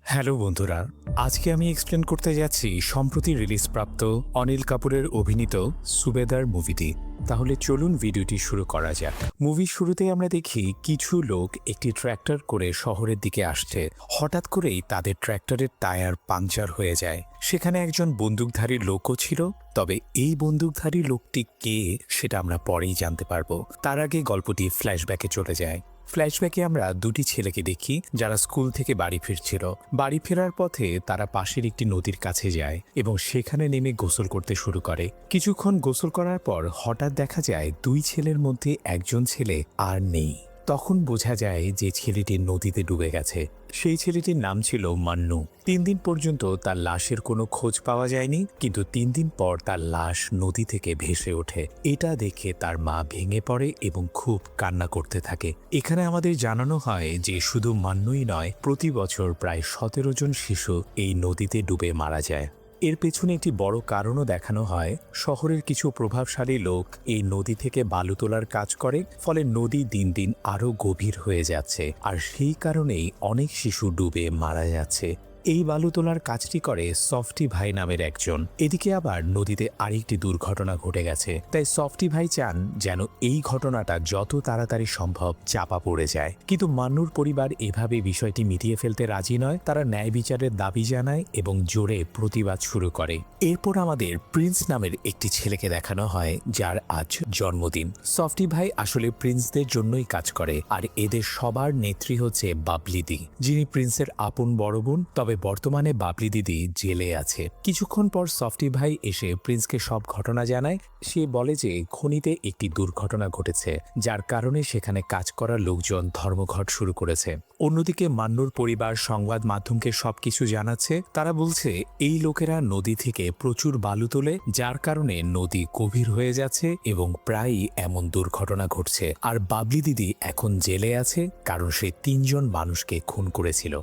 Hello বন্ধুরা, আজকে আমি এক্সপ্লেন করতে যাচ্ছি সম্প্রতি রিলিজপ্রাপ্ত অনিল কাপুরের অভিনীত সুবেদার মুভিটি। তাহলে চলুন ভিডিওটি শুরু করা যাক। মুভির শুরুতেই আমরা দেখি কিছু লোক একটি ট্র্যাক্টর করে শহরের দিকে আসছে। হঠাৎ করেই তাদের ট্র্যাক্টরের টায়ার পাংচার হয়ে যায়। সেখানে একজন বন্দুকধারী লোকও ছিল, তবে এই বন্দুকধারী লোকটি কে সেটা আমরা পরেই জানতে পারবো। তার আগে গল্পটি ফ্ল্যাশব্যাকে চলে যায়। ফ্ল্যাশব্যাকে আমরা দুটি ছেলেকে দেখি যারা স্কুল থেকে বাড়ি ফিরছিল। বাড়ি ফেরার পথে তারা পাশের একটি নদীর কাছে যায় এবং সেখানে নেমে গোসল করতে শুরু করে। কিছুক্ষণ গোসল করার পর হঠাৎ দেখা যায় দুই ছেলের মধ্যে একজন ছেলে আর নেই। তখন বোঝা যায় যে ছেলেটি নদীতে ডুবে গেছে। সেই ছেলেটির নাম ছিল মান্নু। 3 দিন পর্যন্ত তার লাশের কোনো খোঁজ পাওয়া যায়নি, কিন্তু 3 দিন পর তার লাশ নদী থেকে ভেসে ওঠে। এটা দেখে তার মা ভেঙে পড়ে এবং খুব কান্না করতে থাকে। এখানে আমাদের জানানো হয় যে শুধু মান্নুই নয়, প্রতি বছর প্রায় 17 জন শিশু এই নদীতে ডুবে মারা যায়। এর পেছনে একটি বড় কারণও দেখানো হয়। শহরের কিছু প্রভাবশালী লোক এই নদী থেকে বালু তোলার কাজ করে, ফলে নদী দিন দিন আরও গভীর হয়ে যাচ্ছে, আর সেই কারণেই অনেক শিশু ডুবে মারা যাচ্ছে। এই বালু তোলার কাজটি করে সফটি ভাই নামের একজন। এদিকে আবার নদীতে আরেকটি দুর্ঘটনা ঘটে গেছে, তাই সফটি ভাই চান যেন এই ঘটনাটা যত তাড়াতাড়ি সম্ভব চাপা পড়ে যায়। কিন্তু মান্নুর পরিবার এভাবে বিষয়টি মিটিয়ে ফেলতে রাজি নয়। তারা ন্যায় বিচারের দাবি জানায় এবং জোরে প্রতিবাদ শুরু করে। এরপর আমাদের প্রিন্স নামের একটি ছেলেকে দেখানো হয়, যার আজ জন্মদিন। সফটি ভাই আসলে প্রিন্সদের জন্যই কাজ করে, আর এদের সবার নেত্রী হচ্ছে বাবলিদি, যিনি প্রিন্সের আপন বড় বোন। তবে বর্তমানে বাবলি দিদি জেলে আছে। কিছুক্ষণ পর সফটি ভাই এসে প্রিন্সকে সব ঘটনা জানায়। সে বলে যে খনিতে একটি দুর্ঘটনা ঘটেছে, যার কারণে সেখানে কাজ করার লোকজন ধর্মঘট শুরু করেছে। অন্যদিকে মান্নুর পরিবার সংবাদ মাধ্যমকে সবকিছু জানাচ্ছে। তারা বলছে এই লোকেরা নদী থেকে প্রচুর বালু তোলে, যার কারণে নদী গভীর হয়ে যাচ্ছে এবং প্রায়ই এমন দুর্ঘটনা ঘটছে। আর বাবলি দিদি এখন জেলে আছে, কারণ সে 3 জন মানুষকে খুন করেছিল।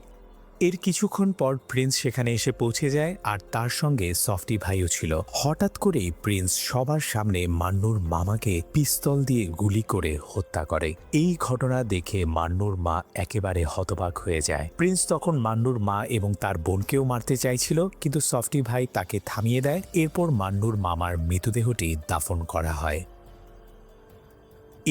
এর কিছুক্ষণ পর প্রিন্স সেখানে এসে পৌঁছে যায়, আর তার সঙ্গে সফটি ভাইও ছিল। হঠাৎ করেই প্রিন্স সবার সামনে মান্নুর মামাকে পিস্তল দিয়ে গুলি করে হত্যা করে। এই ঘটনা দেখে মান্নুর মা একেবারে হতবাক হয়ে যায়। প্রিন্স তখন মান্নুর মা এবং তার বোনকেও মারতে চাইছিল, কিন্তু সফটি ভাই তাকে থামিয়ে দেয়। এরপর মান্নুর মামার মৃতদেহটি দাফন করা হয়।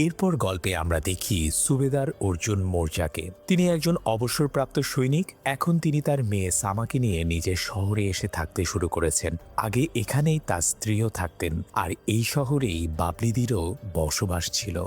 এরপর গল্পে আমরা দেখি সুবেদার অর্জুন মোর্জাকে। তিনি একজন অবসরপ্রাপ্ত সৈনিক। এখন তিনি তার মেয়ে সামাকে নিয়ে নিজের শহরে এসে থাকতে শুরু করেছেন। আগে এখানেই তার স্ত্রীও থাকতেন, আর এই শহরেই বাবলিদিরও বসবাস ছিল।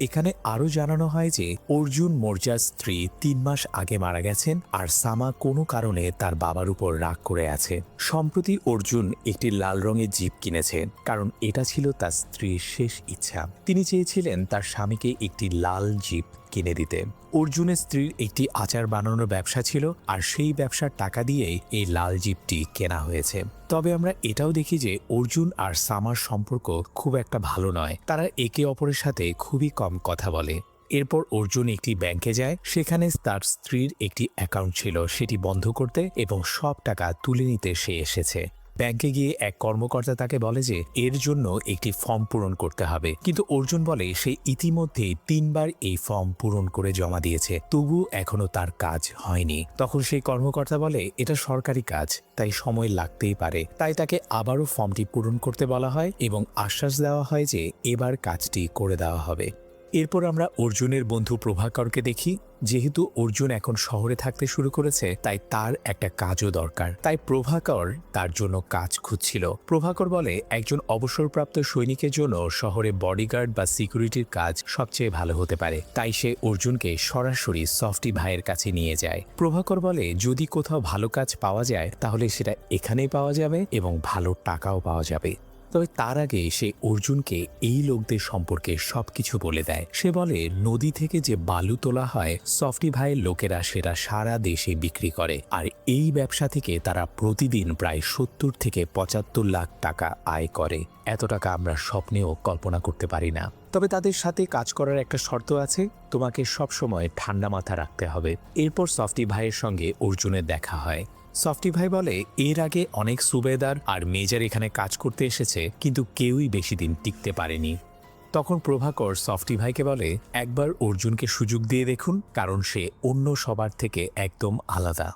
এখানে আরও জানানো হয় যে অর্জুন মোর্জার স্ত্রী 3 মাস আগে মারা গেছেন, আর সামা কোনো কারণে তার বাবার উপর রাগ করে আছে। সম্প্রতি অর্জুন একটি লাল রঙের জিপ কিনেছে, কারণ এটা ছিল তার স্ত্রীর শেষ ইচ্ছা। তিনি চেয়েছিলেন তার স্বামীকে একটি লাল জিপ কিনে দিতে। অর্জুনের স্ত্রীর একটি আচার বানানোর ব্যবসা ছিল, আর সেই ব্যবসার টাকা দিয়েই এই লাল জিপটি কেনা হয়েছে। তবে আমরা এটাও দেখি যে অর্জুন আর সামার সম্পর্ক খুব একটা ভালো নয়। তারা একে অপরের সাথে খুবই কম কথা বলে। এরপর অর্জুন একটি ব্যাংকে যায়। সেখানে তার স্ত্রীর একটি অ্যাকাউন্ট ছিল, সেটি বন্ধ করতে এবং সব টাকা তুলে নিতে সে এসেছে। ব্যাংকে গিয়ে এক কর্মকর্তা তাকে বলে যে এর জন্য একটি ফর্ম পূরণ করতে হবে, কিন্তু অর্জুন বলে সে ইতিমধ্যেই 3 বার এই ফর্ম পূরণ করে জমা দিয়েছে, তবু এখনো তার কাজ হয়নি। তখন সেই কর্মকর্তা বলে এটা সরকারি কাজ, তাই সময় লাগতেই পারে। তাই তাকে আবারও ফর্মটি পূরণ করতে বলা হয় এবং আশ্বাস দেওয়া হয় যে এবার কাজটি করে দেওয়া হবে। এরপর আমরা অর্জুনের বন্ধু প্রভাকরকে দেখি। যেহেতু অর্জুন এখন শহরে থাকতে শুরু করেছে, তাই তার একটা কাজও দরকার। তাই প্রভাকর তার জন্য কাজ খুঁজছিল। প্রভাকর বলে একজন অবসরপ্রাপ্ত সৈনিকের জন্য শহরে বডিগার্ড বা সিকিউরিটির কাজ সবচেয়ে ভালো হতে পারে। তাই সে অর্জুনকে সরাসরি সফটি ভাইয়ের কাছে নিয়ে যায়। প্রভাকর বলে যদি কোথাও ভালো কাজ পাওয়া যায় তাহলে সেটা এখানেই পাওয়া যাবে এবং ভালো টাকাও পাওয়া যাবে। তবে তার আগে সে অর্জুনকে এই লোকদের সম্পর্কে সবকিছু বলে দেয়। সে বলে নদী থেকে যে বালু তোলা হয়, সফটি ভাইয়ের লোকেরা সেটা সারা দেশে বিক্রি করে, আর এই ব্যবসা থেকে তারা প্রতিদিন প্রায় 70 থেকে 75 লাখ টাকা আয় করে। এত টাকা আমরা স্বপ্নেও কল্পনা করতে পারি না। তবে তাদের সাথে কাজ করার একটা শর্ত আছে, তোমাকে সবসময় ঠান্ডা মাথা রাখতে হবে। এরপর সফটি ভাইয়ের সঙ্গে অর্জুনের দেখা হয়। সফটি ভাই বলে এর আগে অনেক সুবেদার আর মেজর এখানে কাজ করতে এসেছে, কিন্তু কেউই বেশি দিন টিকতে পারেনি। তখন প্রভাকর সফটি ভাইকে বলে একবার অর্জুনকে সুযোগ দিয়ে দেখুন, কারণ সে অন্য সবার থেকে একদম আলাদা।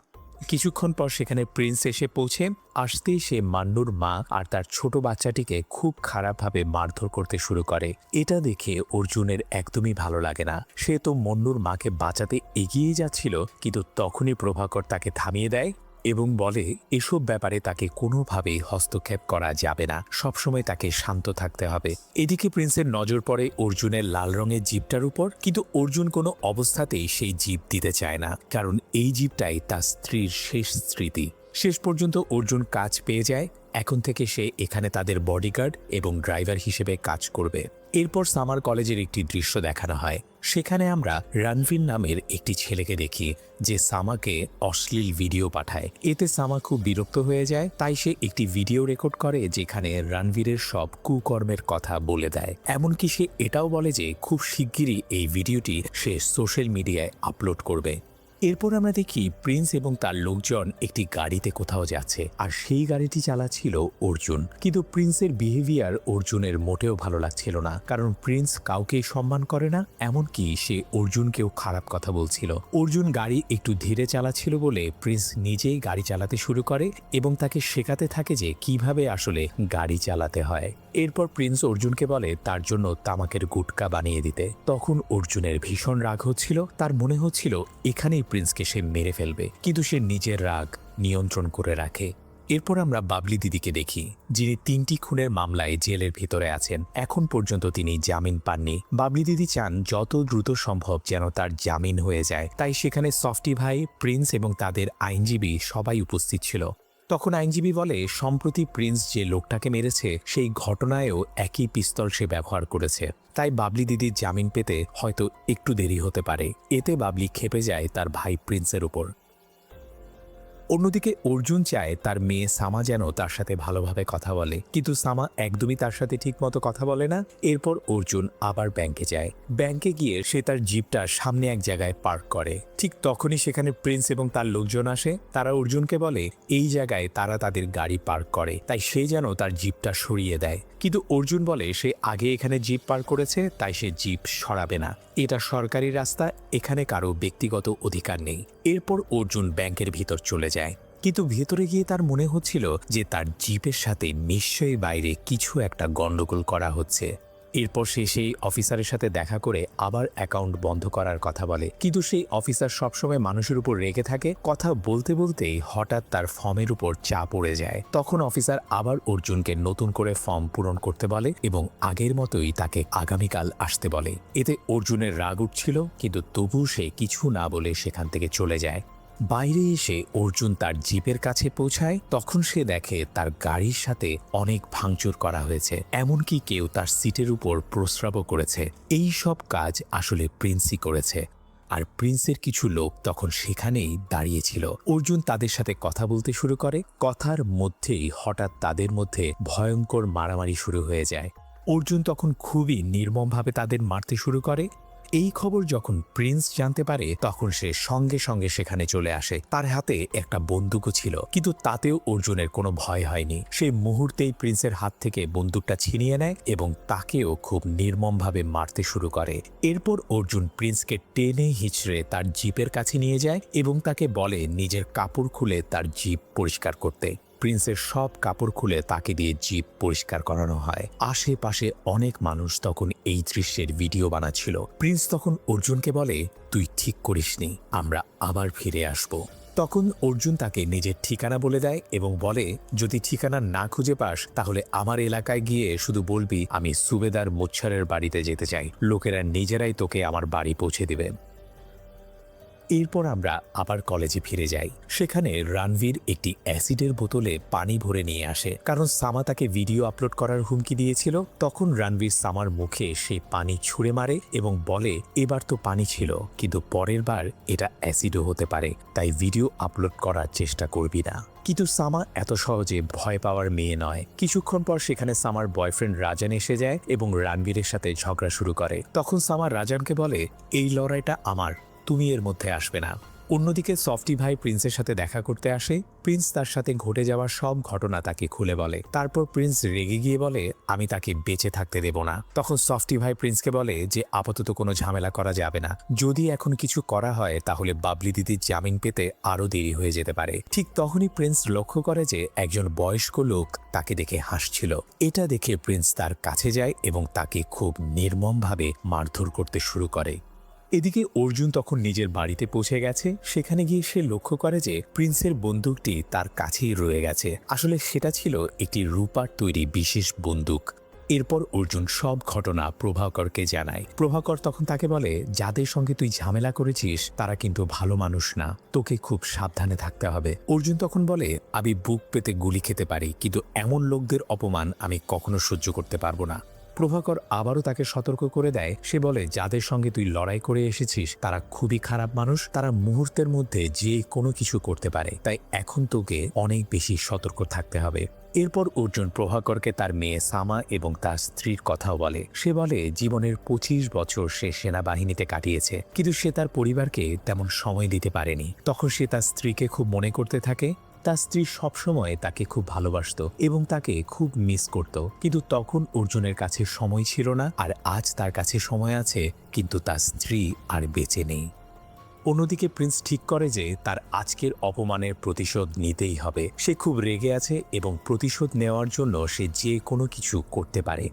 কিছুক্ষণ পর সেখানে প্রিন্স এসে পৌঁছে। আসতেই সে মান্নুর মা আর তার ছোট বাচ্চাটিকে খুব খারাপভাবে মারধর করতে শুরু করে। এটা দেখে অর্জুনের একদমই ভালো লাগে না। সে তো মন্নুর মাকে বাঁচাতে এগিয়ে যাচ্ছিল, কিন্তু তখনই প্রভাকর তাকে থামিয়ে দেয় এবং বলে এসব ব্যাপারে তাকে কোনোভাবেই হস্তক্ষেপ করা যাবে না, সবসময় তাকে শান্ত থাকতে হবে। এদিকে প্রিন্সের নজর পড়ে অর্জুনের লাল রঙের জিপটার উপর, কিন্তু অর্জুন কোনো অবস্থাতেই সেই জিপ দিতে চায় না, কারণ এই জিপটাই তার স্ত্রীর শেষ স্মৃতি। শেষ পর্যন্ত অর্জুন কাজ পেয়ে যায়। এখন থেকে সে এখানে তাদের বডিগার্ড এবং ড্রাইভার হিসেবে কাজ করবে। এরপর সামার কলেজের একটি দৃশ্য দেখানো হয়। সেখানে আমরা রণবীর নামের একটি ছেলেকে দেখি, যে সামাকে অশ্লীল ভিডিও পাঠায়। এতে সামা খুব বিরক্ত হয়ে যায়, তাই সে একটি ভিডিও রেকর্ড করে যেখানে রণবীরের সব কুকর্মের কথা বলে দেয়। এমনকি সে এটাও বলে যে খুব শিগগিরই এই ভিডিওটি সে সোশ্যাল মিডিয়ায় আপলোড করবে। এরপর আমরা দেখি প্রিন্স এবং তার লোকজন একটি গাড়িতে কোথাও যাচ্ছে, আর সেই গাড়িটি চালাচ্ছিল অর্জুন। কিন্তু প্রিন্সের বিহেভিয়ার অর্জুনের মোটেও ভালো লাগছিল না, কারণ প্রিন্স কাউকেই সম্মান করে না, এমনকি সে অর্জুনকেও খারাপ কথা বলছিল। অর্জুন গাড়ি একটু ধীরে চালাচ্ছিল বলে প্রিন্স নিজেই গাড়ি চালাতে শুরু করে এবং তাকে শেখাতে থাকে যে কিভাবে আসলে গাড়ি চালাতে হয়। এরপর প্রিন্স অর্জুনকে বলে তার জন্য তামাকের গুটকা বানিয়ে দিতে। তখন অর্জুনের ভীষণ রাগ হচ্ছিল, তার মনে হচ্ছিল এখানেই প্রিন্সকে সে মেরে ফেলবে, কিন্তু সে নিজের রাগ নিয়ন্ত্রণ করে রাখে। এরপর আমরা বাবলি দিদিকে দেখি, যিনি 3টি খুনের মামলায় জেলের ভিতরে আছেন। এখন পর্যন্ত তিনি জামিন পাননি। বাবলি দিদি চান যত দ্রুত সম্ভব যেন তার জামিন হয়ে যায়, তাই সেখানে সফটি ভাই, প্রিন্স এবং তাদের আইনজীবী সবাই উপস্থিত ছিল। তখন আইনজীবী বলে সম্প্রতি প্রিন্স যে লোকটাকে মেরেছে সেই ঘটনায়ও একই পিস্তল সে ব্যবহার করেছে, তাই বাবলি দিদির জামিন পেতে হয়তো একটু দেরি হতে পারে। এতে বাবলি ক্ষেপে যায় তার ভাই প্রিন্সের উপর। অন্যদিকে অর্জুন চায় তার মেয়ে সামা যেন তার সাথে ভালোভাবে কথা বলে, কিন্তু সামা একদমই তার সাথে ঠিকমতো কথা বলে না। এরপর অর্জুন আবার ব্যাংকে যায়। ব্যাংকে গিয়ে সে তার জিপটা সামনে এক জায়গায় পার্ক করে। ঠিক তখনই সেখানে প্রিন্স এবং তার লোকজন আসে। তারা অর্জুনকে বলে এই জায়গায় তারা তাদের গাড়ি পার্ক করে, তাই সে যেন তার জিপটা সরিয়ে দেয়। কিন্তু অর্জুন বলে সে আগে এখানে জিপ পার্ক করেছে, তাই সে জিপ সরাবে না। এটা সরকারি রাস্তা, এখানে কারো ব্যক্তিগত অধিকার নেই। এরপর অর্জুন ব্যাংকের ভিতর চলে যায়, কিন্তু ভেতরে গিয়ে তার মনে হচ্ছিল যে তার জিপের সাথে নিশ্চয়ই বাইরে কিছু একটা গন্ডগোল করা হচ্ছে। এরপর সে সেই অফিসারের সাথে দেখা করে আবার অ্যাকাউন্ট বন্ধ করার কথা বলে, কিন্তু সেই অফিসার সবসময় মানুষের উপর রেগে থাকে। কথা বলতে বলতেই হঠাৎ তার ফর্মের উপর চাপ পড়ে যায়। তখন অফিসার আবার অর্জুনকে নতুন করে ফর্ম পূরণ করতে বলে এবং আগের মতোই তাকে আগামীকাল আসতে বলে। এতে অর্জুনের রাগ উঠছিল, কিন্তু তবুও সে কিছু না বলে সেখান থেকে চলে যায়। বাইরে এসে অর্জুন তার জিপের কাছে পৌঁছায়। তখন সে দেখে তার গাড়ির সাথে অনেক ভাঙচুর করা হয়েছে, এমনকি কেউ তার সিটের উপর প্রস্রাবও করেছে। এই সব কাজ আসলে প্রিন্সই করেছে, আর প্রিন্সের কিছু লোক তখন সেখানেই দাঁড়িয়েছিল। অর্জুন তাদের সাথে কথা বলতে শুরু করে। কথার মধ্যেই হঠাৎ তাদের মধ্যে ভয়ঙ্কর মারামারি শুরু হয়ে যায়। অর্জুন তখন খুবই নির্মমভাবে তাদের মারতে শুরু করে। এই খবর যখন প্রিন্স জানতে পারে, তখন সে সঙ্গে সঙ্গে সেখানে চলে আসে। তার হাতে একটা বন্দুকও ছিল, কিন্তু তাতেও অর্জুনের কোনো ভয় হয়নি। সে মুহূর্তেই প্রিন্সের হাত থেকে বন্দুকটা ছিনিয়ে নেয় এবং তাকেও খুব নির্মমভাবে মারতে শুরু করে। এরপর অর্জুন প্রিন্সকে টেনে হিঁচড়ে তার জিপের কাছে নিয়ে যায় এবং তাকে বলে নিজের কাপড় খুলে তার জিপ পরিষ্কার করতে। প্রিন্সের সব কাপড় খুলে তাকে দিয়ে জিপ পরিষ্কার করানো হয়। আশেপাশে অনেক মানুষ তখন এই দৃশ্যের ভিডিও বানাচ্ছিল। প্রিন্স তখন অর্জুনকে বলে তুই ঠিক করিসনি, আমরা আবার ফিরে আসব। তখন অর্জুন তাকে নিজের ঠিকানা বলে দেয় এবং বলে যদি ঠিকানা না খুঁজে পাস তাহলে আমার এলাকায় গিয়ে শুধু বলবি আমি সুবেদার মোচ্ছারের বাড়িতে যেতে চাই, লোকেরা নিজেরাই তোকে আমার বাড়ি পৌঁছে দিবে। এরপর আমরা আবার কলেজে ফিরে যাই। সেখানে রণবীর একটি অ্যাসিডের বোতলে পানি ভরে নিয়ে আসে, কারণ সামা তাকে ভিডিও আপলোড করার হুমকি দিয়েছিল। তখন রণবীর সামার মুখে সেই পানি ছুঁড়ে মারে এবং বলে এবার তো পানি ছিল, কিন্তু পরের বার এটা অ্যাসিডও হতে পারে, তাই ভিডিও আপলোড করার চেষ্টা করবি না। কিন্তু সামা এত সহজে ভয় পাওয়ার মেয়ে নয়। কিছুক্ষণ পর সেখানে সামার বয়ফ্রেন্ড রাজান এসে যায় এবং রণবীরের সাথে ঝগড়া শুরু করে। তখন সামা রাজানকে বলে এই লড়াইটা আমার, তুমি এর মধ্যে আসবে না। অন্যদিকে সফটি ভাই প্রিন্সের সাথে দেখা করতে আসে। প্রিন্স তার সাথে ঘটে যাওয়া সব ঘটনা তাকে খুলে বলে। তারপর প্রিন্স রেগে গিয়ে বলে আমি তাকে বেঁচে থাকতে দেব না। তখন সফটি ভাই প্রিন্সকে বলে যে আপাতত কোনো ঝামেলা করা যাবে না, যদি এখন কিছু করা হয় তাহলে বাবলি দিদির জামিন পেতে আরো দেরি হয়ে যেতে পারে। ঠিক তখনই প্রিন্স লক্ষ্য করে যে একজন বয়স্ক লোক তাকে দেখে হাসছিল। এটা দেখে প্রিন্স তার কাছে যায় এবং তাকে খুব নির্মমভাবে মারধর করতে শুরু করে। এদিকে অর্জুন তখন নিজের বাড়িতে পৌঁছে গেছে। সেখানে গিয়ে সে লক্ষ্য করে যে প্রিন্সের বন্দুকটি তার কাছেই রয়ে গেছে। আসলে সেটা ছিল একটি রূপার তৈরি বিশেষ বন্দুক। এরপর অর্জুন সব ঘটনা প্রভাকরকে জানায়। প্রভাকর তখন তাকে বলে যাদের সঙ্গে তুই ঝামেলা করেছিস তারা কিন্তু ভালো মানুষ না, তোকে খুব সাবধানে থাকতে হবে। অর্জুন তখন বলে আমি বুক পেতে গুলি খেতে পারি, কিন্তু এমন লোকদের অপমান আমি কখনো সহ্য করতে পারবো না। প্রভাকর আবারও তাকে সতর্ক করে দেয়। সে বলে যাদের সঙ্গে তুই লড়াই করে এসেছিস তারা খুবই খারাপ মানুষ, তারা মুহূর্তের মধ্যে যে কোনো কিছু করতে পারে, তাই এখন তোকে অনেক বেশি সতর্ক থাকতে হবে। এরপর অর্জুন প্রভাকরকে তার মেয়ে সামা এবং তার স্ত্রীর কথাও বলে। সে বলে জীবনের 25 বছর সে সেনাবাহিনীতে কাটিয়েছে, কিন্তু সে তার পরিবারকে তেমন সময় দিতে পারেনি। তখন সে তার স্ত্রীকে খুব মনে করতে থাকে। তার স্ত্রী সবসময় তাকে খুব ভালোবাসত এবং তাকে খুব মিস করত, কিন্তু তখন অর্জুনের কাছে সময় ছিল না। আর আজ তার কাছে সময় আছে, কিন্তু তার স্ত্রী আর বেঁচে নেই। অন্যদিকে প্রিন্স ঠিক করে যে তার আজকের অপমানের প্রতিশোধ নিতেই হবে। সে খুব রেগে আছে এবং প্রতিশোধ নেওয়ার জন্য সে যে কোনো কিছু করতে পারে।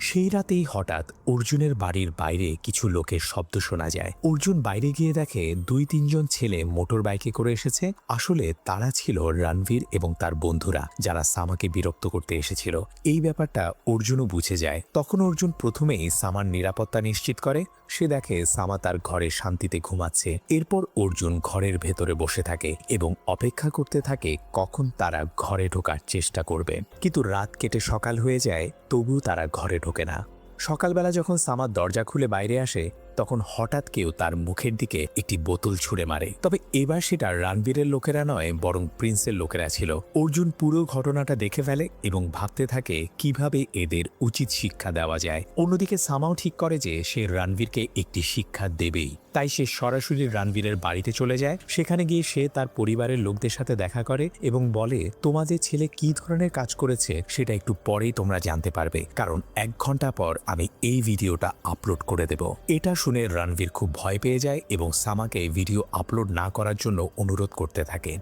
সেই রাতেই হঠাৎ অর্জুনের বাড়ির বাইরে কিছু লোকের শব্দ শোনা যায়। অর্জুন বাইরে গিয়ে দেখে 2-3 জন ছেলে মোটর বাইকে করে এসেছে। আসলে তারা ছিল রণবীর এবং তার বন্ধুরা, যারা সামাকে বিরক্ত করতে এসেছিল। এই ব্যাপারটা অর্জুনও বুঝে যায়। তখন অর্জুন প্রথমেই সামার নিরাপত্তা নিশ্চিত করে। সে দেখে সামা তার ঘরে শান্তিতে ঘুমাচ্ছে। এরপর অর্জুন ঘরের ভেতরে বসে থাকে এবং অপেক্ষা করতে থাকে কখন তারা ঘরে ঢোকার চেষ্টা করবে। কিন্তু রাত কেটে সকাল হয়ে যায়, তবু তারা ঘরে ঢোকে না। সকালবেলা যখন সামার দরজা খুলে বাইরে আসে, তখন হঠাৎ কেউ তার মুখের দিকে একটি বোতল ছুঁড়ে মারে। তবে এবার সেটা রণবীরের লোকেরা নয়, বরং প্রিন্সের লোকেরা ছিল। অর্জুন পুরো ঘটনাটা দেখে ফেলে এবং ভাবতে থাকে কিভাবে এদের উচিত শিক্ষা দেওয়া যায়। অন্যদিকে সামাও ঠিক করে যে সে রণবীরকে একটি শিক্ষা দেবেই। তাই সে সরাসরি রণবীরের বাড়িতে চলে যায়। সেখানে গিয়ে সে তার পরিবারের লোকদের সাথে দেখা করে এবং বলে তোমাদের ছেলে কি ধরনের কাজ করেছে সেটা একটু পরেই তোমরা জানতে পারবে, কারণ 1 ঘন্টা পর আমি এই ভিডিওটা আপলোড করে দেব। এটা শুনে রণবীর খুব ভয় পেয়ে যায় এবং সামাকে ভিডিও আপলোড না করার জন্য অনুরোধ করতে থাকে।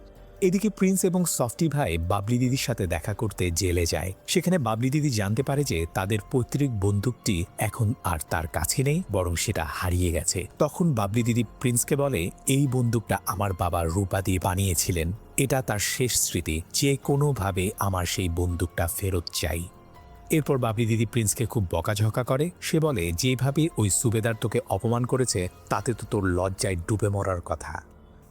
এদিকে প্রিন্স এবং সফটি ভাই বাবলি দিদির সাথে দেখা করতে জেলে যায়। সেখানে বাবলি দিদি জানতে পারে যে তাদের পৈতৃক বন্দুকটি এখন আর তার কাছে নেই, বরং সেটা হারিয়ে গেছে। তখন বাবলি দিদি প্রিন্সকে বলে এই বন্দুকটা আমার বাবা রূপা দিয়ে বানিয়েছিলেন, এটা তার শেষ স্মৃতি, যে কোনোভাবে আমার সেই বন্দুকটা ফেরত চাই। এরপর বাবলি দিদি প্রিন্সকে খুব বকাঝকা করে। সে বলে যেভাবে ওই সুবেদার তোকে অপমান করেছে তাতে তো তোর লজ্জায় ডুবে মরার কথা।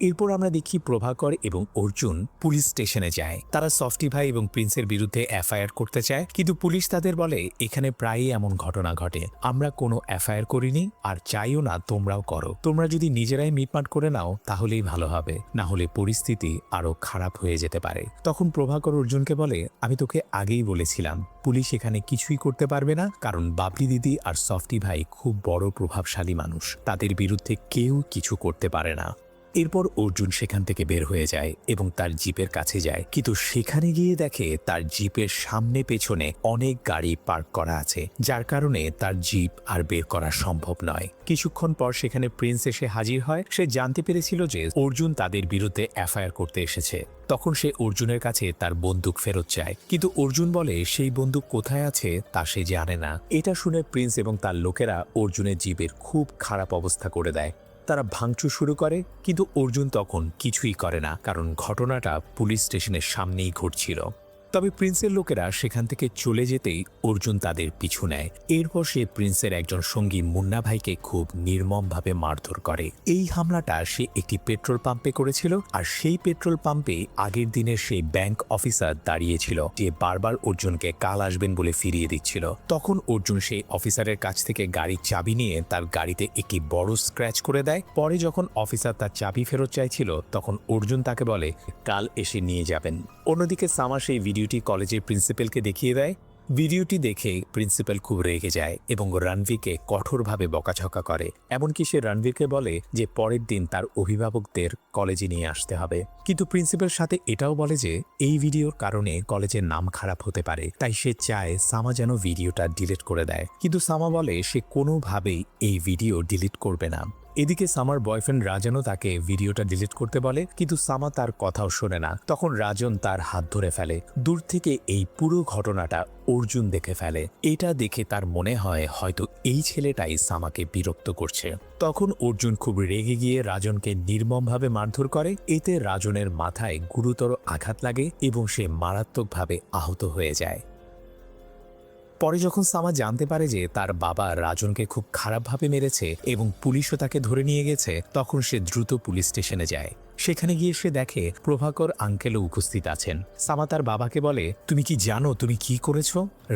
এরপর আমরা দেখি প্রভাকর এবং অর্জুন পুলিশ স্টেশনে যায়। তারা সফটি ভাই এবং প্রিন্সের বিরুদ্ধে এফআইআর করতে চায়, কিন্তু পুলিশ তাদের বলে এখানে প্রায়ই এমন ঘটনা ঘটে, আমরা কোনো এফআইআর করিনি আর চাইও না তোমরাও করো। তোমরা যদি নিজেরাই মিটমাট করে নাও তাহলেই ভালো হবে, না হলে পরিস্থিতি আরো খারাপ হয়ে যেতে পারে। তখন প্রভাকর অর্জুনকে বলে আমি তোকে আগেই বলেছিলাম পুলিশ এখানে কিছুই করতে পারবে না, কারণ বাবলি দিদি আর সফটি ভাই খুব বড় প্রভাবশালী মানুষ, তাদের বিরুদ্ধে কেউ কিছু করতে পারে না। এরপর অর্জুন সেখান থেকে বের হয়ে যায় এবং তার জিপের কাছে যায়, কিন্তু সেখানে গিয়ে দেখে তার জিপের সামনে পেছনে অনেক গাড়ি পার্ক করা আছে, যার কারণে তার জিপ আর বের করা সম্ভব নয়। কিছুক্ষণ পর সেখানে প্রিন্স এসে হাজির হয়। সে জানতে পেরেছিল যে অর্জুন তাদের বিরুদ্ধে এফআইআর করতে এসেছে। তখন সে অর্জুনের কাছে তার বন্দুক ফেরত চায়, কিন্তু অর্জুন বলে সেই বন্দুক কোথায় আছে তা সে জানে না। এটা শুনে প্রিন্স এবং তার লোকেরা অর্জুনের জিপের খুব খারাপ অবস্থা করে দেয়। তারা ভাঙচুর শুরু করে, কিন্তু অর্জুন তখন কিছুই করে না, কারণ ঘটনাটা পুলিশ স্টেশনের সামনেই ঘটছিল। তবে প্রিন্সের লোকেরা সেখান থেকে চলে যেতেই অর্জুন তাদের পিছু নেয়। এরপর সে প্রিন্সের একজন সঙ্গী মুন্না ভাইকে খুব নির্মমভাবে মারধর করে। এই হামলাটা সে একটি পেট্রোল পাম্পে করেছিল, আর সেই পেট্রোল পাম্পে আগের দিনের সেই ব্যাংক অফিসার দাঁড়িয়েছিল, যে বারবার অর্জুনকে কাল আসবেন বলে ফিরিয়ে দিচ্ছিল। তখন অর্জুন সেই অফিসারের কাছ থেকে গাড়ির চাবি নিয়ে তার গাড়িতে একটি বড় স্ক্র্যাচ করে দেয়। পরে যখন অফিসার তার চাবি ফেরত চাইছিল, তখন অর্জুন তাকে বলে কাল এসে নিয়ে যাবেন। অন্যদিকে সামা সেই ভিডিওটি কলেজের প্রিন্সিপালকে দেখিয়ে দেয়। ভিডিওটি দেখে প্রিন্সিপাল খুব রেগে যায় এবং রণবীরকে কঠোরভাবে বকাঝকা করে। এমনকি সে রণবীরকে বলে যে পরের দিন তার অভিভাবকদের কলেজে নিয়ে আসতে হবে। কিন্তু প্রিন্সিপাল সাথে এটাও বলে যে এই ভিডিওর কারণে কলেজের নাম খারাপ হতে পারে, তাই সে চায় সামা যেন ভিডিওটা ডিলিট করে দেয়। কিন্তু সামা বলে সে কোনোভাবেই এই ভিডিও ডিলিট করবে না। এদিকে সামার বয়ফ্রেন্ড রাজনও তাকে ভিডিওটা ডিলিট করতে বলে, কিন্তু সামা তার কথাও শোনে না। তখন রাজন তার হাত ধরে ফেলে। দূর থেকে এই পুরো ঘটনাটা অর্জুন দেখে ফেলে। এটা দেখে তার মনে হয় হয়তো এই ছেলেটাই সামাকে বিরক্ত করছে। তখন অর্জুন খুব রেগে গিয়ে রাজনকে নির্মমভাবে মারধর করে। এতে রাজনের মাথায় গুরুতর আঘাত লাগে এবং সে মারাত্মকভাবে আহত হয়ে যায়। পরে যখন সামা জানতে পারে যে তার বাবা রাজনকে খুব খারাপভাবে মেরেছে এবং পুলিশও তাকে ধরে নিয়ে গেছে, তখন সে দ্রুত পুলিশ স্টেশনে যায়। সেখানে গিয়ে সে দেখে প্রভাকর আঙ্কেলও উপস্থিত আছেন। সামা তার বাবাকে বলে, তুমি কি জানো তুমি কি করেছ?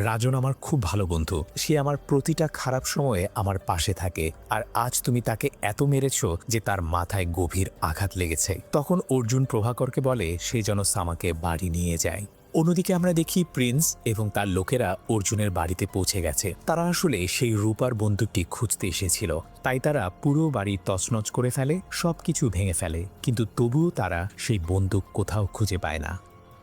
রাজন আমার খুব ভালো বন্ধু, সে আমার প্রতিটা খারাপ সময়ে আমার পাশে থাকে, আর আজ তুমি তাকে এত মেরেছ যে তার মাথায় গভীর আঘাত লেগেছে। তখন অর্জুন প্রভাকরকে বলে সে যেন সামাকে বাড়ি নিয়ে যায়। অন্যদিকে আমরা দেখি প্রিন্স এবং তার লোকেরা অর্জুনের বাড়িতে পৌঁছে গেছে। তারা আসলে সেই রূপার বন্দুকটি খুঁজতে এসেছিল, তাই তারা পুরো বাড়ি তছনছ করে ফেলে, সবকিছু ভেঙে ফেলে, কিন্তু তবুও তারা সেই বন্দুক কোথাও খুঁজে পায় না।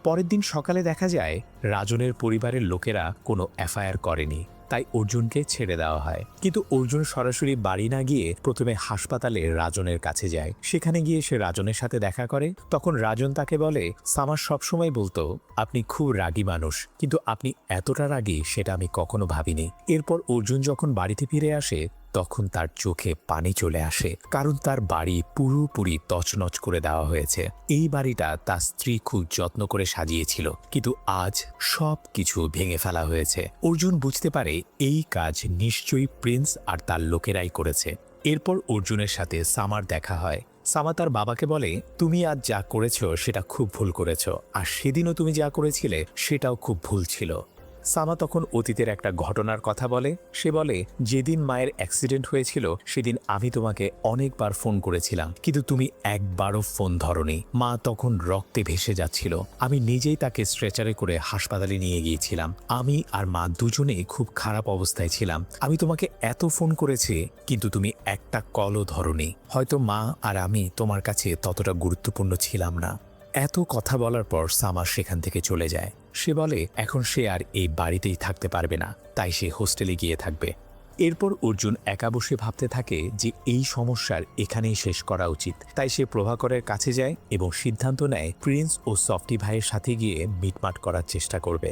পরের দিন সকালে দেখা যায় রাজনের পরিবারের লোকেরা কোনো এফআইআর করেনি, তাই অর্জুনকে ছেড়ে দেওয়া হয়। কিন্তু অর্জুন সরাসরি বাড়ি না গিয়ে প্রথমে হাসপাতালে রাজনের কাছে যায়। সেখানে গিয়ে সে রাজনের সাথে দেখা করে। তখন রাজন তাকে বলে, সামার সবসময় বলতো আপনি খুব রাগী মানুষ, কিন্তু আপনি এতটা রাগী সেটা আমি কখনো ভাবিনি। এরপর অর্জুন যখন বাড়িতে ফিরে আসে তখন তার চোখে পানি চলে আসে, কারণ তার বাড়ি পুরোপুরি তছনছ করে দেওয়া হয়েছে। এই বাড়িটা তার স্ত্রী খুব যত্ন করে সাজিয়েছিল, কিন্তু আজ সব কিছু ভেঙে ফেলা হয়েছে। অর্জুন বুঝতে পারে এই কাজ নিশ্চয়ই প্রিন্স আর তার লোকেরাই করেছে। এরপর অর্জুনের সাথে সামার দেখা হয়। সামা তার বাবাকে বলে, তুমি আজ যা করেছো সেটা খুব ভুল করেছো, আর সেদিনও তুমি যা করেছিলে সেটাও খুব ভুল ছিল। সামা তখন অতীতের একটা ঘটনার কথা বলে। সে বলে, যেদিন মায়ের অ্যাক্সিডেন্ট হয়েছিল সেদিন আমি তোমাকে অনেকবার ফোন করেছিলাম, কিন্তু তুমি একবারও ফোন ধরোনি। মা তখন রক্তে ভেসে যাচ্ছিল, আমি নিজেই তাকে স্ট্রেচারে করে হাসপাতালে নিয়ে গিয়েছিলাম। আমি আর মা দুজনেই খুব খারাপ অবস্থায় ছিলাম। আমি তোমাকে এত ফোন করেছি, কিন্তু তুমি একটা কলও ধরোনি। হয়তো মা আর আমি তোমার কাছে ততটা গুরুত্বপূর্ণ ছিলাম না। এত কথা বলার পর সামা সেখান থেকে চলে যায়। সে বলে এখন সে আর এই বাড়িতেই থাকতে পারবে না, তাই সে হোস্টেলে গিয়ে থাকবে। এরপর অর্জুন একা বসে ভাবতে থাকে যে এই সমস্যার এখানেই শেষ করা উচিত। তাই সে প্রভাকরের কাছে যায় এবং সিদ্ধান্ত নেয় প্রিন্স ও সফটি ভাইয়ের সাথে গিয়ে মিটমাট করার চেষ্টা করবে।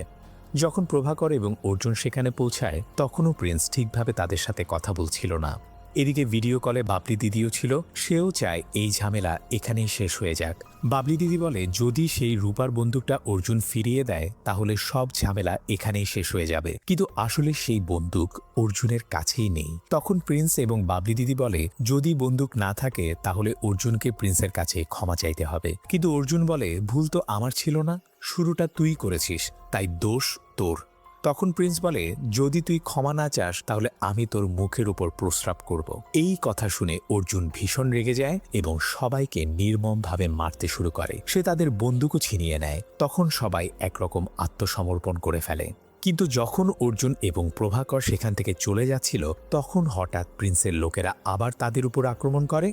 যখন প্রভাকর এবং অর্জুন সেখানে পৌঁছায় তখনও প্রিন্স ঠিকভাবে তাদের সাথে কথা বলছিল না। এদিকে ভিডিও কলে বাবলি দিদিও ছিল, সেও চায় এই ঝামেলা এখানেই শেষ হয়ে যাক। বাবলি দিদি বলে যদি সেই রূপার বন্দুকটা অর্জুন ফিরিয়ে দেয় তাহলে সব ঝামেলা এখানেই শেষ হয়ে যাবে, কিন্তু আসলে সেই বন্দুক অর্জুনের কাছেই নেই। তখন প্রিন্স এবং বাবলি দিদি বলে যদি বন্দুক না থাকে তাহলে অর্জুনকে প্রিন্সের কাছে ক্ষমা চাইতে হবে। কিন্তু অর্জুন বলে ভুল তো আমার ছিল না, শুরুটা তুই করেছিস, তাই দোষ তোর। তখন প্রিন্স বলে যদি তুই ক্ষমা না চাস তাহলে আমি তোর মুখের উপর প্রস্রাব করব। এই কথা শুনে অর্জুন ভীষণ রেগে যায় এবং সবাইকে নির্মমভাবে মারতে শুরু করে। সে তাদের বন্দুকও ছিনিয়ে নেয়। তখন সবাই একরকম আত্মসমর্পণ করে ফেলে। কিন্তু যখন অর্জুন এবং প্রভাকর সেখান থেকে চলে যাচ্ছিল তখন হঠাৎ প্রিন্সের লোকেরা আবার তাদের উপর আক্রমণ করে।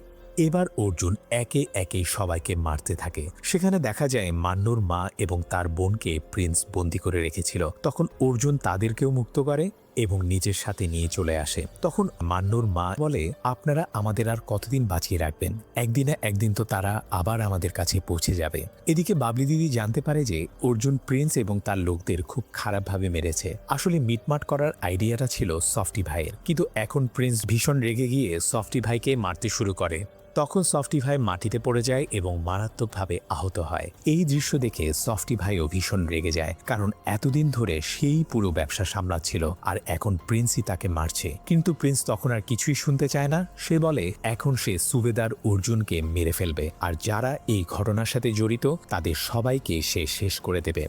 এবার অর্জুন একে একে সবাইকে মারতে থাকে। সেখানে দেখা যায় মান্নুর মা এবং তার বোনকে প্রিন্স বন্দি করে রেখেছিল। তখন অর্জুন তাদেরকেও মুক্ত করে এবং নিজের সাথে নিয়ে চলে আসে। তখন মান্নুর মা বলে আপনারা আমাদের আর কতদিন বাঁচিয়ে রাখবেন, একদিনে একদিন তো তারা আবার আমাদের কাছে পৌঁছে যাবে। এদিকে বাবলি দিদি জানতে পারে যে অর্জুন প্রিন্স এবং তার লোকদের খুব খারাপভাবে মেরেছে। আসলে মিটমাট করার আইডিয়াটা ছিল সফটি ভাইয়ের, কিন্তু এখন প্রিন্স ভীষণ রেগে গিয়ে সফটি ভাইকে মারতে শুরু করে। তখন সফটি ভাই মাটিতে পড়ে যায় এবং মারাত্মকভাবে আহত হয়। এই দৃশ্য দেখে সফটি ভাইও ভীষণ রেগে যায়, কারণ এতদিন ধরে সেই পুরো ব্যবসা সামলাচ্ছিল আর এখন প্রিন্সই তাকে মারছে। কিন্তু প্রিন্স তখন আর কিছুই শুনতে চায় না। সে বলে এখন সে সুবেদার অর্জুনকে মেরে ফেলবে, আর যারা এই ঘটনার সাথে জড়িত তাদের সবাইকে সে শেষ করে দেবে।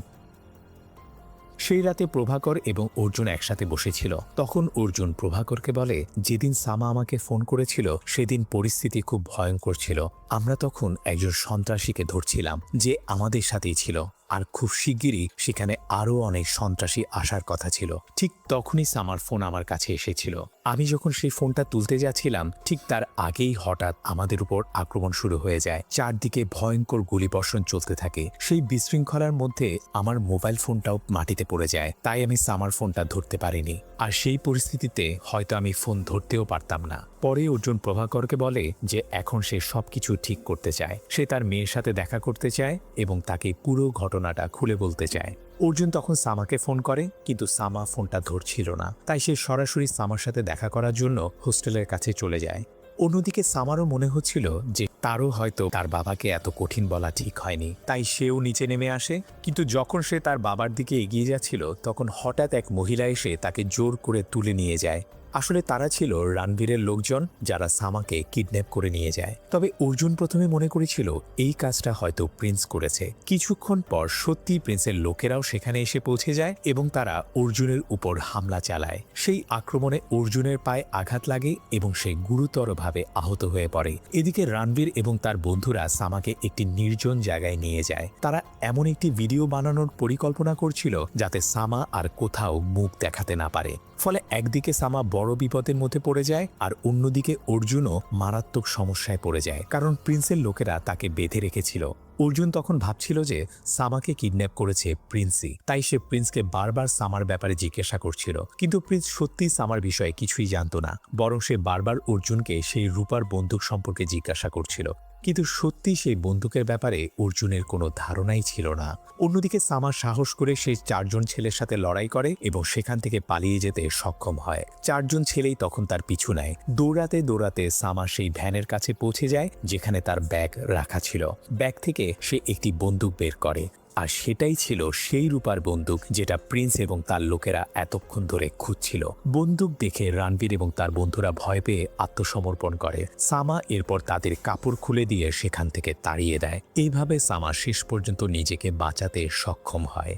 সেই রাতে প্রভাকর এবং অর্জুন একসাথে বসেছিল। তখন অর্জুন প্রভাকরকে বলে যেদিন সামা আমাকে ফোন করেছিল সেদিন পরিস্থিতি খুব ভয়ঙ্কর ছিল। আমরা তখন একজন সন্ত্রাসীকে ধরছিলাম যে আমাদের সাথেই ছিল, আর খুব শিগগিরই সেখানে আরও অনেক সন্ত্রাসী আসার কথা ছিল। ঠিক তখনই সামার ফোন আমার কাছে এসেছিল। আমি যখন সেই ফোনটা তুলতে যাচ্ছিলাম ঠিক তার আগেই হঠাৎ আমাদের উপর আক্রমণ শুরু হয়ে যায়। চারদিকে ভয়ঙ্কর গুলিবর্ষণ চলতে থাকে। সেই বিশৃঙ্খলার মধ্যে আমার মোবাইল ফোনটাও মাটিতে পড়ে যায়, তাই আমি সামার ফোনটা ধরতে পারিনি। আর সেই পরিস্থিতিতে হয়তো আমি ফোন ধরতেও পারতাম না। পরে অর্জুন প্রভাকরকে বলে যে এখন সে সবকিছু ঠিক করতে চায়। সে তার মেয়ের সাথে দেখা করতে চায় এবং তাকে পুরো ঘটনাটা খুলে বলতে চায়। অর্জুন তখন সামাকে ফোন করে, কিন্তু সামা ফোনটা ধরছিল না। তাই সে সরাসরি সামার সাথে দেখা করার জন্য হোস্টেলের কাছে চলে যায়। অন্যদিকে সামারও মনে হচ্ছিল যে তারও হয়তো তার বাবাকে এত কঠিন বলা ঠিক হয়নি, তাই সেও নিচে নেমে আসে। কিন্তু যখন সে তার বাবার দিকে এগিয়ে যাচ্ছিল তখন হঠাৎ এক মহিলা এসে তাকে জোর করে তুলে নিয়ে যায়। আসলে তারা ছিল রণবীরের লোকজন, যারা সামাকে কিডন্যাপ করে নিয়ে যায়। তবে অর্জুন প্রথমে মনে করেছিল এই কাজটা হয়তো প্রিন্স করেছে। কিছুক্ষণ পর সত্যি প্রিন্সের লোকেরাও সেখানে এসে পৌঁছে যায় এবং তারা অর্জুনের উপর হামলা চালায়। সেই আক্রমণে অর্জুনের পায়ে আঘাত লাগে এবং সে গুরুতরভাবে আহত হয়ে পড়ে। এদিকে রণবীর এবং তার বন্ধুরা সামাকে একটি নির্জন জায়গায় নিয়ে যায়। তারা এমন একটি ভিডিও বানানোর পরিকল্পনা করছিল যাতে সামা আর কোথাও মুখ দেখাতে না পারে। ফলে একদিকে সামা বড় বিপদের মধ্যে পড়ে যায় আর অন্যদিকে অর্জুনও মারাত্মক সমস্যায় পড়ে যায়, কারণ প্রিন্সের লোকেরা তাকে বেঁধে রেখেছিল। অর্জুন তখন ভাবছিল যে সামাকে কিডন্যাপ করেছে প্রিন্সই, তাই সে প্রিন্সকে বারবার সামার ব্যাপারে জিজ্ঞাসা করছিল। কিন্তু প্রিন্স সত্যিই সামার বিষয়ে কিছুই জানত না, বরং সে বারবার অর্জুনকে সেই রূপার বন্দুক সম্পর্কে জিজ্ঞাসা করছিল। কিন্তু সত্যি সেই বন্দুকের ব্যাপারে অর্জুনের কোনো ধারণাই ছিল না। অন্যদিকে সামা সাহস করে সেই চারজন ছেলের সাথে লড়াই করে এবং সেখান থেকে পালিয়ে যেতে সক্ষম হয়। চারজন ছেলেই তখন তার পিছু নেয়। দৌড়াতে দৌড়াতে সামা সেই ভ্যানের কাছে পৌঁছে যায় যেখানে তার ব্যাগ রাখা ছিল। ব্যাগ থেকে সে একটি বন্দুক বের করে, আর সেটাই ছিল সেই রূপার বন্দুক যেটা প্রিন্স এবং তার লোকেরা এতক্ষণ ধরে খুঁজছিল। বন্দুক দেখে রণবীর এবং তার বন্ধুরা ভয় পেয়ে আত্মসমর্পণ করে। সামা এরপর তাদের কাপড় খুলে দিয়ে সেখান থেকে তাড়িয়ে দেয়। এইভাবে সামা শেষ পর্যন্ত নিজেকে বাঁচাতে সক্ষম হয়।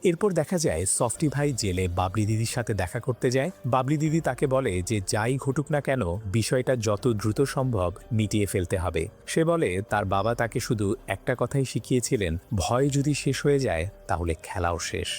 এরপর দেখা যায় সফটি ভাই জেলে বাবলি দিদির সাথে দেখা করতে যায়। বাবলি দিদি তাকে বলে যে যাই ঘটুক না কেন বিষয়টা যত দ্রুত সম্ভব মিটিয়ে ফেলতে হবে। সে বলে তার বাবা তাকে শুধু একটা কথাই শিখিয়েছিলেন, ভয় যদি শেষ হয়ে যায় তাহলে খেলাও শেষ।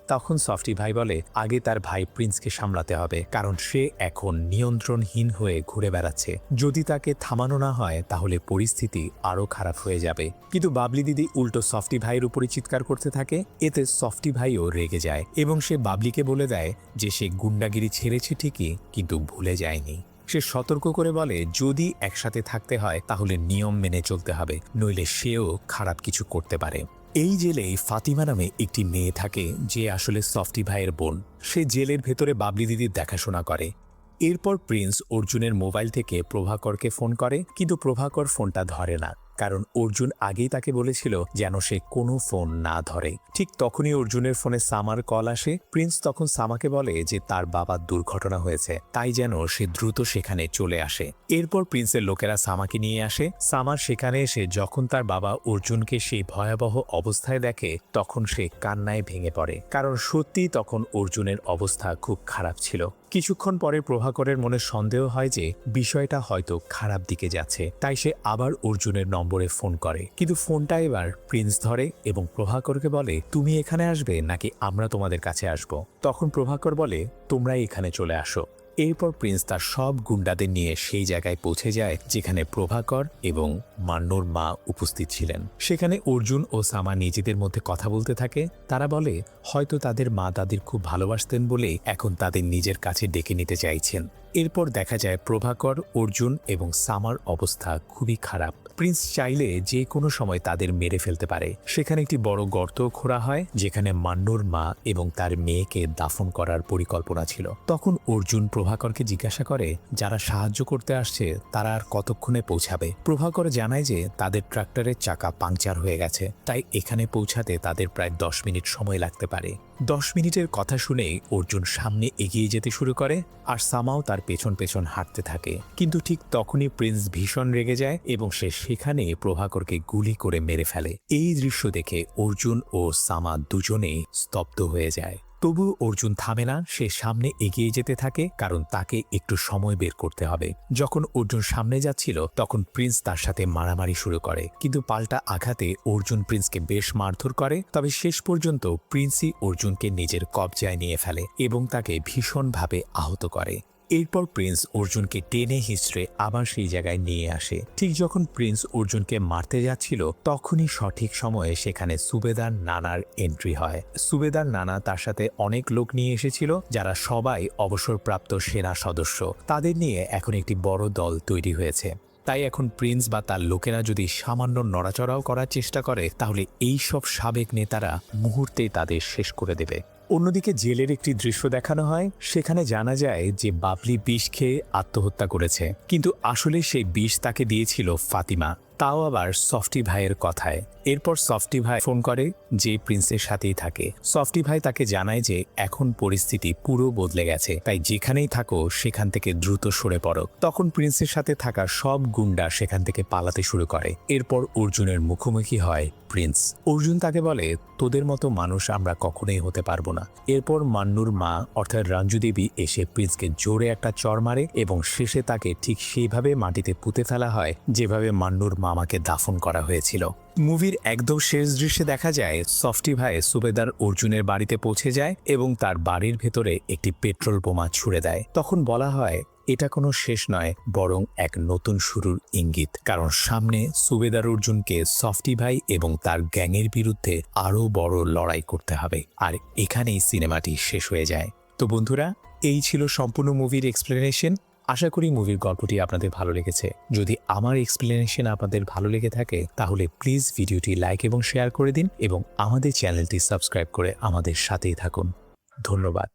তখন সফটি ভাই বলে আগে তার ভাই প্রিন্সকে সামলাতে হবে, কারণ সে এখন নিয়ন্ত্রণহীন হয়ে ঘুরে বেড়াচ্ছে। যদি তাকে থামানো না হয় তাহলে পরিস্থিতি আরও খারাপ হয়ে যাবে। কিন্তু বাবলি দিদি উল্টো সফটি ভাইয়ের উপরই চিৎকার করতে থাকে। এতে সফটি ভাইও রেগে যায় এবং সে বাবলিকে বলে দেয় যে সে গুন্ডাগিরি ছেড়েছে ঠিকই, কিন্তু ভুলে যায়নি। সে সতর্ক করে বলে যদি একসাথে থাকতে হয় তাহলে নিয়ম মেনে চলতে হবে, নইলে সেও খারাপ কিছু করতে পারে। এই জেলেই ফাতিমা নামে একটি মেয়ে থাকে যে আসলে সফটি ভাইয়ের বোন। সে জেলের ভেতরে বাবলি দিদির দেখাশোনা করে। এরপর প্রিন্স অর্জুনের মোবাইল থেকে প্রভাকরকে ফোন করে, কিন্তু প্রভাকর ফোনটা ধরে না, কারণ অর্জুন আগেই তাকে বলেছিল যেন সে কোনো ফোন না ধরে। ঠিক তখনই অর্জুনের ফোনে সামার কল আসে। প্রিন্স তখন সামাকে বলে যে তার বাবার দুর্ঘটনা হয়েছে, তাই যেন সে দ্রুত সেখানে চলে আসে। এরপর প্রিন্সের লোকেরা সামাকে নিয়ে আসে। সামার সেখানে এসে যখন তার বাবা অর্জুনকে সেই ভয়াবহ অবস্থায় দেখে তখন সে কান্নায় ভেঙে পড়ে, কারণ সত্যিই তখন অর্জুনের অবস্থা খুব খারাপ ছিল। কিছুক্ষণ পরে প্রভাকরের মনে সন্দেহ হয় যে বিষয়টা হয়তো খারাপ দিকে যাচ্ছে, তাই সে আবার অর্জুনের নম্বরে ফোন করে। কিন্তু ফোনটা এবার প্রিন্স ধরে এবং প্রভাকরকে বলে তুমি এখানে আসবে নাকি আমরা তোমাদের কাছে আসব। তখন প্রভাকর বলে তোমরা এখানে চলে আসো। এরপর প্রিন্স তার সব গুন্ডাদের নিয়ে সেই জায়গায় পৌঁছে যায় যেখানে প্রভাকর এবং মান্নুর মা উপস্থিত ছিলেন। সেখানে অর্জুন ও সামা নিজেদের মধ্যে কথা বলতে থাকে। তারা বলে হয়তো তাদের মা দাদির খুব ভালোবাসতেন বলেই এখন তাদের নিজের কাছে ডেকে নিতে চাইছেন। এরপর দেখা যায় প্রভাকর, অর্জুন এবং সামার অবস্থা খুবই খারাপ। প্রিন্স চাইলে যে কোনো সময় তাদের মেরে ফেলতে পারে। সেখানে একটি বড় গর্ত খোঁড়া হয় যেখানে মান্নুর মা এবং তার মেয়েকে দাফন করার পরিকল্পনা ছিল। তখন অর্জুন প্রভাকরকে জিজ্ঞাসা করে যারা সাহায্য করতে আসছে তারা আর কতক্ষণে পৌঁছাবে। প্রভাকর জানায় যে তাদের ট্রাক্টরের চাকা পাংচার হয়ে গেছে, তাই এখানে পৌঁছাতে তাদের প্রায় 10 মিনিট সময় লাগতে পারে। 10 মিনিটের কথা শুনেই অর্জুন সামনে এগিয়ে যেতে শুরু করে আর সামাও তার পেছন পেছন হাঁটতে থাকে। কিন্তু ঠিক তখনই প্রিন্স ভীষণ রেগে যায় এবং সে সেখানে প্রভাকরকে গুলি করে মেরে ফেলে। এই দৃশ্য দেখে অর্জুন ও সামা দুজনেই স্তব্ধ হয়ে যায়। তবু অর্জুন থামে না, সে সামনে এগিয়ে যেতে থাকে কারণ তাকে একটু সময় বের করতে হবে। যখন অর্জুন সামনে যাচ্ছিল তখন প্রিন্স তার সাথে মারামারি শুরু করে, কিন্তু পাল্টা আঘাতে অর্জুন প্রিন্সকে বেশ মারধর করে। তবে শেষ পর্যন্ত প্রিন্সই অর্জুনকে নিজের কবজায় নিয়ে ফেলে এবং তাকে ভীষণভাবে আহত করে। এরপর প্রিন্স অর্জুনকে টেনে হিঁচড়ে আবার সেই জায়গায় নিয়ে আসে। ঠিক যখন প্রিন্স অর্জুনকে মারতে যাচ্ছিল তখনই সঠিক সময়ে সেখানে সুবেদার নানার এন্ট্রি হয়। সুবেদার নানা তার সাথে অনেক লোক নিয়ে এসেছিল যারা সবাই অবসরপ্রাপ্ত সেনা সদস্য। তাদের নিয়ে এখন একটি বড় দল তৈরি হয়েছে। তাই এখন প্রিন্স বা তার লোকেরা যদি সামান্য নড়াচড়াও করার চেষ্টা করে তাহলে এই সব সাবেক নেতারা মুহূর্তেই তাদের শেষ করে দেবে। অন্যদিকে জেলের একটি দৃশ্য দেখানো হয়, সেখানে জানা যায় যে বাবলি বিষ খেয়ে আত্মহত্যা করেছে, কিন্তু আসলে সেই বিষ তাকে দিয়েছিল ফাতিমা, তাও আবার সফটি ভাইয়ের কথায়। এরপর সফটি ভাই ফোন করে যে প্রিন্সের সাথেই থাকে। সফটি ভাই তাকে জানায় যে এখন পরিস্থিতি পুরো বদলে গেছে, তাই যেখানেই থাকো সেখান থেকে দ্রুত সরে পড়ো। তখন প্রিন্সের সাথে থাকা সব গুন্ডা সেখান থেকে পালাতে শুরু করে। এরপর অর্জুনের মুখোমুখি হয় প্রিন্স। অর্জুন তাকে বলে, তোদের মতো মানুষ আমরা কখনোই হতে পারবো না। এরপর মান্নুর মা অর্থাৎ রঞ্জু দেবী এসে প্রিন্সকে জোরে একটা চড় মারে এবং শেষে তাকে ঠিক সেইভাবে মাটিতে পুঁতে ফেলা হয় যেভাবে মান্নুর মামাকে দাফন করা হয়েছিল। মুভির একদম শেষ দৃশ্যে দেখা যায় সফটি ভাই সুবেদার অর্জুনের বাড়িতে পৌঁছে যায় এবং তার বাড়ির ভেতরে একটি পেট্রোল বোমা ছুড়ে দেয়। তখন বলা হয় এটা কোনো শেষ নয়, বরং এক নতুন শুরুর ইঙ্গিত, কারণ সামনে সুবেদার অর্জুনকে সফটি ভাই এবং তার গ্যাংয়ের বিরুদ্ধে আরও বড় লড়াই করতে হবে। আর এখানেই সিনেমাটি শেষ হয়ে যায়। তো বন্ধুরা, এই ছিল সম্পূর্ণ মুভির এক্সপ্লেনেশন। আশা করি মুভির গল্পটি আপনাদের ভালো লেগেছে। যদি আমার এক্সপ্লেনেশন আপনাদের ভালো লেগে থাকে তাহলে প্লিজ ভিডিওটি লাইক এবং শেয়ার করে দিন এবং আমাদের চ্যানেলটি সাবস্ক্রাইব করে আমাদের সাথেই থাকুন। ধন্যবাদ।